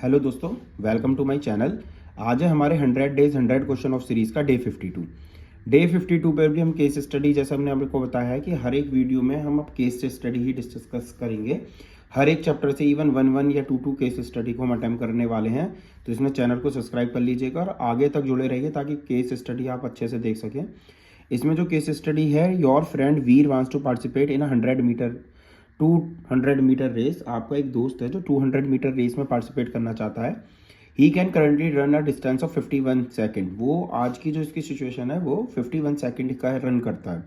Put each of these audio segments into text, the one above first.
Hello दोस्तों, welcome to my channel. आज है हमारे 100 डेज 100 क्वेश्चन ऑफ सीरीज का डे 52। डे 52 पर भी हम केस स्टडी, जैसे हमने आपको बताया है कि हर एक वीडियो में हम अब केस स्टडी ही डिस्कस करेंगे। हर एक चैप्टर से इवन 1 या 2 केस स्टडी को हम अटेम्प्ट करने वाले हैं। तो इसमें चैनल को सब्सक्राइब कर लीजिएगा और आगे तक जुड़े रहिए ताकि केस स्टडी आप अच्छे से देख सकें। इसमें जो केस स्टडी है, your friend Veer wants to participate in 200 metre race. आपका एक दोस्त है जो 200 मीटर रेस में पार्टिसिपेट करना चाहता है। He can currently run a distance of 51 second. वो आज की जो इसकी सिचुएशन है वो 51 सेकेंड का रन करता है।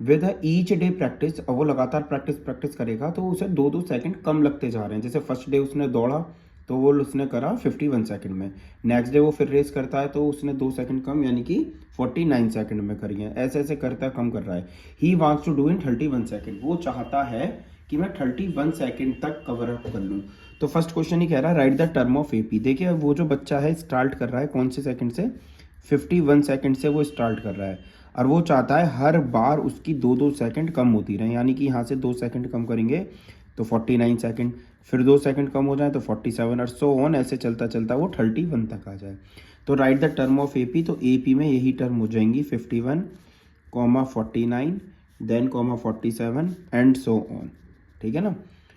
विद ईच डे प्रैक्टिस, अब वो लगातार प्रैक्टिस करेगा तो उसे 2-2 सेकंड कम लगते जा रहे हैं। जैसे फर्स्ट डे उसने दौड़ा तो वो उसने करा 51 सेकंड में, नेक्स्ट डे वो फिर रेस करता है तो उसने 2 सेकंड कम यानी कि 49 सेकंड में करी है। ऐसे ऐसे करता कम कर रहा है। He wants to do in 31 seconds. वो चाहता है कि मैं 31 सेकंड तक कवर अप कर लूँ। तो फर्स्ट क्वेश्चन ही कह रहा है right the term of AP. देखिए वो जो बच्चा है स्टार्ट कर रहा है कौन से सेकंड से, 51 सेकंड से वो स्टार्ट कर रहा है और वो चाहता है हर बार उसकी 2-2 सेकंड कम होती रहे। यानी कि यहाँ से 2 सेकंड कम करेंगे तो 49 सेकंड, फिर 2 सेकंड कम हो जाए तो 47 और सो ऑन, ऐसे चलता चलता वो 31 तक आ जाए। तो right the term of AP. तो एपी में यही टर्म हो जाएंगी 51, 49, देन 47 एंड सो ऑन। ठीक है ना,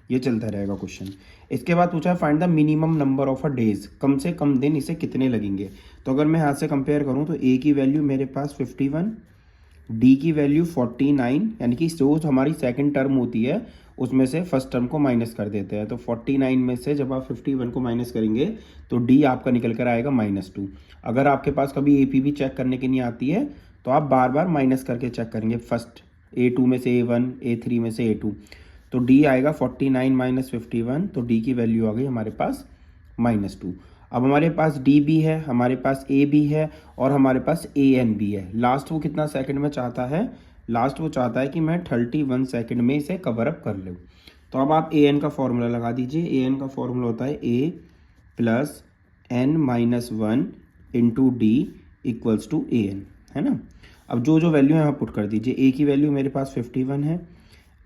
ये चलता रहेगा क्वेश्चन। इसके बाद पूछा है find the minimum number of a days. कम से कम दिन इसे कितने लगेंगे। तो अगर मैं यहाँ से कंपेयर करूँ तो ए की वैल्यू मेरे पास 51, डी की वैल्यू 49, यानी कि जो हमारी सेकंड टर्म होती है उसमें से फर्स्ट टर्म को माइनस कर देते हैं। तो 49 में से जब आप 51 को माइनस करेंगे तो डी आपका निकल कर आएगा -2। अगर आपके पास कभी एपी भी चेक करने की नहीं आती है तो आप बार बार माइनस करके चेक करेंगे। फर्स्ट A2 में से A1, A3 में से A2, तो डी आएगा 49 - 51। तो डी की वैल्यू आ गई हमारे पास -2। अब हमारे पास डी भी है, हमारे पास ए भी है और हमारे पास ए एन भी है। लास्ट वो कितना सेकंड में चाहता है, लास्ट वो चाहता है कि मैं 31 सेकंड में इसे कवर अप कर लूँ। तो अब आप ए एन का फॉर्मूला लगा दीजिए। ए एन का फॉर्मूला होता है A plus N minus 1 into D equals to A N, है ना। अब जो जो वैल्यू है आप पुट कर दीजिए। ए की वैल्यू मेरे पास 51 है,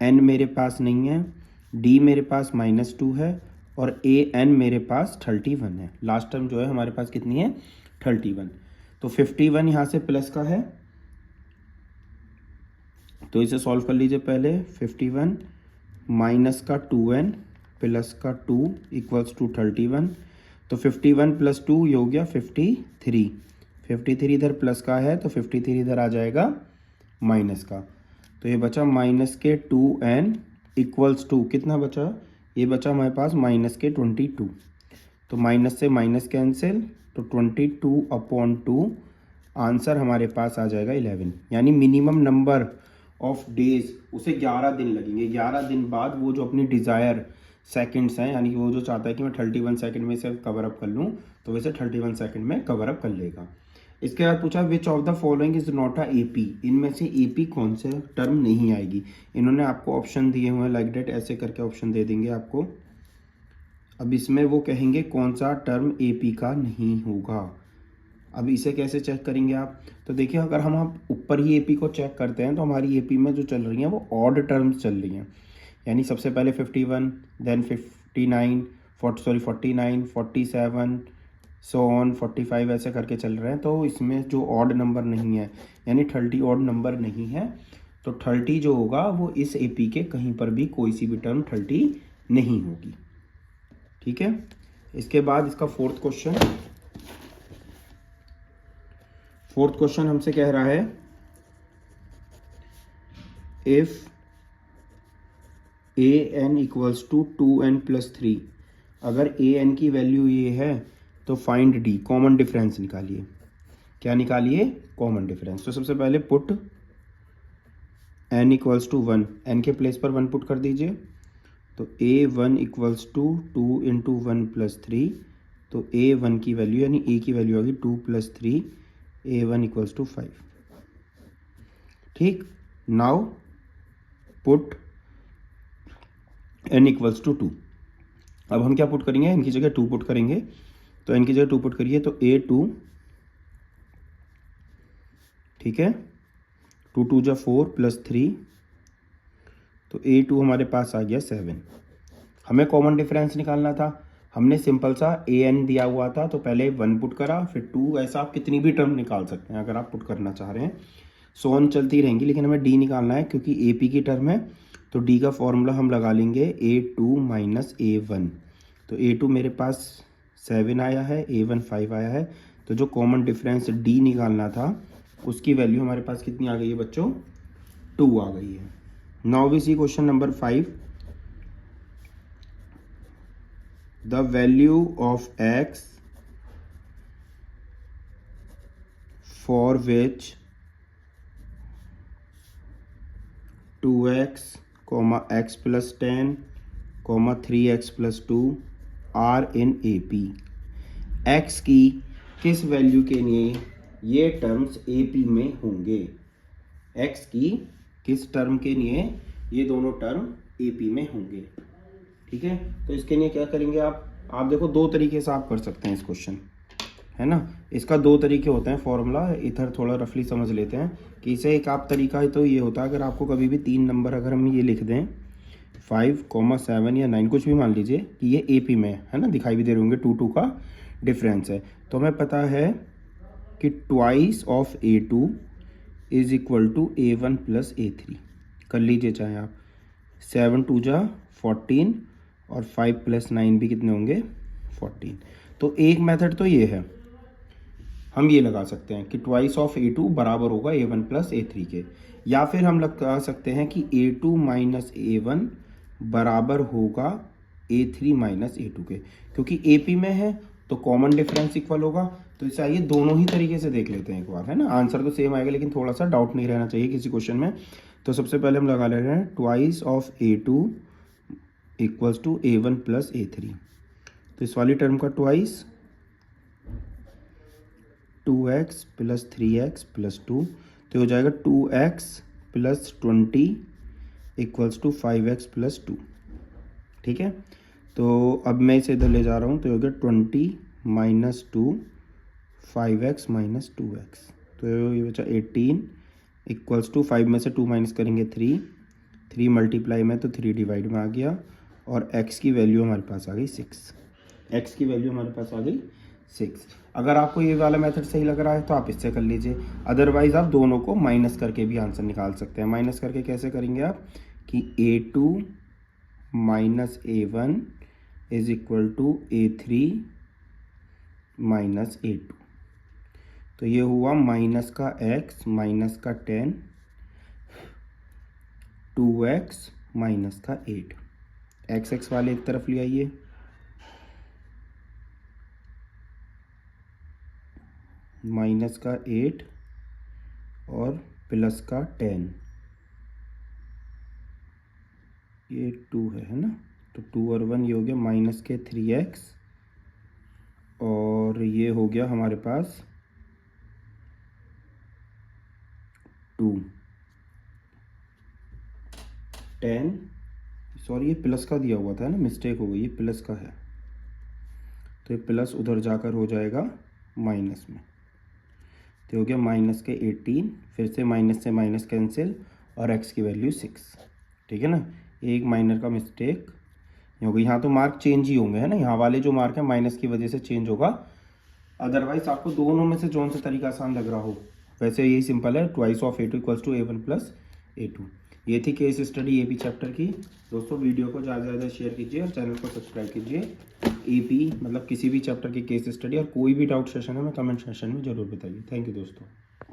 एन मेरे पास नहीं है, डी मेरे पास -2 है और ए एन मेरे पास 31 है। लास्ट टर्म जो है हमारे पास कितनी है, 31। तो 51 यहाँ से प्लस का है तो इसे सॉल्व कर लीजिए पहले। 51 माइनस का 2n प्लस का 2 इक्वल्स टू 31। तो 51 + 2 ये हो गया 53। 53 इधर प्लस का है तो 53 इधर आ जाएगा माइनस का। तो ये बचा माइनस के 2n इक्वल्स टू कितना बचा, ये बचा हमारे पास माइनस के 22। तो माइनस से माइनस कैंसिल, तो 22/2 आंसर हमारे पास आ जाएगा 11। यानी मिनिमम नंबर ऑफ डेज उसे 11 दिन लगेंगे। 11 दिन बाद वो जो अपनी डिज़ायर सेकंड्स हैं, यानी कि वो जो चाहता है कि मैं 31 सेकंड में इसे कवर अप कर लूँ तो वैसे 31 सेकंड में कवर अप कर लेगा। इसके बाद पूछा which of the following is not a AP. इनमें से एपी कौन से टर्म नहीं आएगी। इन्होंने आपको ऑप्शन दिए हुए हैं लाइक डेट, ऐसे करके ऑप्शन दे देंगे आपको। अब इसमें वो कहेंगे कौन सा टर्म एपी का नहीं होगा। अब इसे कैसे चेक करेंगे आप, तो देखिए अगर हम ऊपर ही एपी को चेक करते हैं तो हमारी एपी में जो चल रही हैं वो ऑड टर्म्स चल रही हैं। यानी सबसे पहले 51, देन 49, 49, 47, सो ऑन 45, ऐसे करके चल रहे हैं। तो इसमें जो ऑड नंबर नहीं है यानी 30 ऑड नंबर नहीं है। तो 30 जो होगा वो इस एपी के कहीं पर भी कोई सी भी टर्म 30 नहीं होगी। ठीक है। इसके बाद इसका फोर्थ क्वेश्चन हमसे कह रहा है if A N equals to 2n + 3। अगर ए एन की वैल्यू ये है तो फाइंड डी, कॉमन डिफरेंस निकालिए। क्या निकालिए, कॉमन डिफरेंस। तो सबसे पहले put n equals to 1, n के प्लेस पर 1 पुट कर दीजिए। तो a1 इक्वल्स टू 2 × 1 + 3। तो a1 की वैल्यू यानी a की वैल्यू आ गई 2 + 3, a1 इक्वल्स टू 5। ठीक, now put n equals to 2। अब हम क्या पुट करेंगे, n की जगह 2 पुट करेंगे। तो n की जगह 2 पुट करिए तो a2, ठीक है, 2 × 2 = 4 + 3, तो a2 हमारे पास आ गया 7। हमें कॉमन डिफरेंस निकालना था। हमने सिंपल सा ए एन दिया हुआ था तो पहले 1 पुट करा, फिर 2, ऐसा आप कितनी भी टर्म निकाल सकते हैं अगर आप पुट करना चाह रहे हैं। सोन चलती रहेंगी, लेकिन हमें डी निकालना है क्योंकि ए पी की टर्म है। तो डी का फॉर्मूला हम लगा लेंगे A2 माइनस A1। तो A2 मेरे पास 7 आया है, A1 5 आया है। तो जो कॉमन डिफरेंस डी निकालना था उसकी वैल्यू हमारे पास कितनी आ गई है बच्चों? 2 आ गई है। Now we see question number 5। The value of X for which 2x, x plus 10, 3x plus 2 are in A P. X की किस वैल्यू के लिए ये टर्म्स ए पी में होंगे? एक्स की किस टर्म के लिए ये दोनों टर्म ए पी में होंगे? ठीक है, तो इसके लिए क्या करेंगे आप देखो 2 तरीके से आप कर सकते हैं इस क्वेश्चन, है ना। इसका 2 तरीके होते हैं फॉर्मूला, इधर थोड़ा रफली समझ लेते हैं कि इसे एक आप तरीका तो ये होता है, अगर आपको कभी भी 3 नंबर अगर हम ये लिख दें 5, 7 या 9 कुछ भी मान लीजिए कि ये ए पी में है ना, दिखाई भी दे रहे होंगे 2 का डिफरेंस है, तो हमें पता है कि twice of A2 is equal to A1 plus A3। कर लीजिए चाहे आप, 7 2 जा 14 और 5 प्लस 9 भी कितने होंगे? 14। तो एक मेथड तो ये है, हम ये लगा सकते हैं कि ट्वाइस ऑफ A2 बराबर होगा A1 प्लस A3 के, या फिर हम लगा सकते हैं कि A2 माइनस A1 बराबर होगा A3 माइनस A2 के, क्योंकि AP में है तो कॉमन डिफरेंस इक्वल होगा। तो इसे आइए दोनों ही तरीके से देख लेते हैं एक बार, है ना। आंसर तो सेम आएगा लेकिन थोड़ा सा डाउट नहीं रहना चाहिए किसी क्वेश्चन में। तो सबसे पहले हम लगा ले रहे हैं twice of A2 equals to A1 plus A3। तो इस वाली टर्म का twice 2x plus 3x plus 2, तो हो जाएगा 2x plus 20 equals to 5x plus 2। ठीक है, तो अब मैं इसे इधर ले जा रहा हूँ, तो हो गया 20 माइनस 2 5x माइनस 2x, तो ये बचा 18 इक्वल्स टू 5 में से 2 माइनस करेंगे 3 मल्टीप्लाई में तो 3 डिवाइड में आ गया, और x की वैल्यू हमारे पास आ गई 6। x की वैल्यू हमारे पास आ गई 6। अगर आपको ये वाला मेथड सही लग रहा है तो आप इससे कर लीजिए, अदरवाइज आप दोनों को माइनस करके भी आंसर निकाल सकते हैं। माइनस करके कैसे करेंगे आप कि A2 minus A1 is equal to A3 minus A2। तो ये हुआ माइनस का x माइनस का 10, 2x माइनस का 8। x वाले एक तरफ ले आइए, माइनस का 8 और प्लस का 10, ये 2 है ना। तो 2 और 1 ये हो गया माइनस के 3x, और ये हो गया हमारे पास 2 10, सॉरी ये प्लस का दिया हुआ था ना, मिस्टेक हो गई, ये प्लस का है, तो ये प्लस उधर जाकर हो जाएगा माइनस में। तो हो गया माइनस के 18, फिर से माइनस कैंसिल, और x की वैल्यू 6। ठीक है ना, एक माइनर का मिस्टेक हो गई। यहाँ तो मार्क चेंज ही होंगे, है ना, यहाँ वाले जो मार्क है माइनस की वजह से चेंज होगा। अदरवाइज आपको दोनों में से कौन सा तरीका आसान लग रहा हो, वैसे यही सिंपल है, twice of A2 equals to A1 plus A2। ये थी केस स्टडी AP चैप्टर की। दोस्तों वीडियो को ज़्यादा से ज़्यादा शेयर कीजिए और चैनल को सब्सक्राइब कीजिए। AP मतलब किसी भी चैप्टर की केस स्टडी और कोई भी डाउट सेशन है मैं कमेंट सेशन में ज़रूर बताइए। थैंक यू दोस्तों।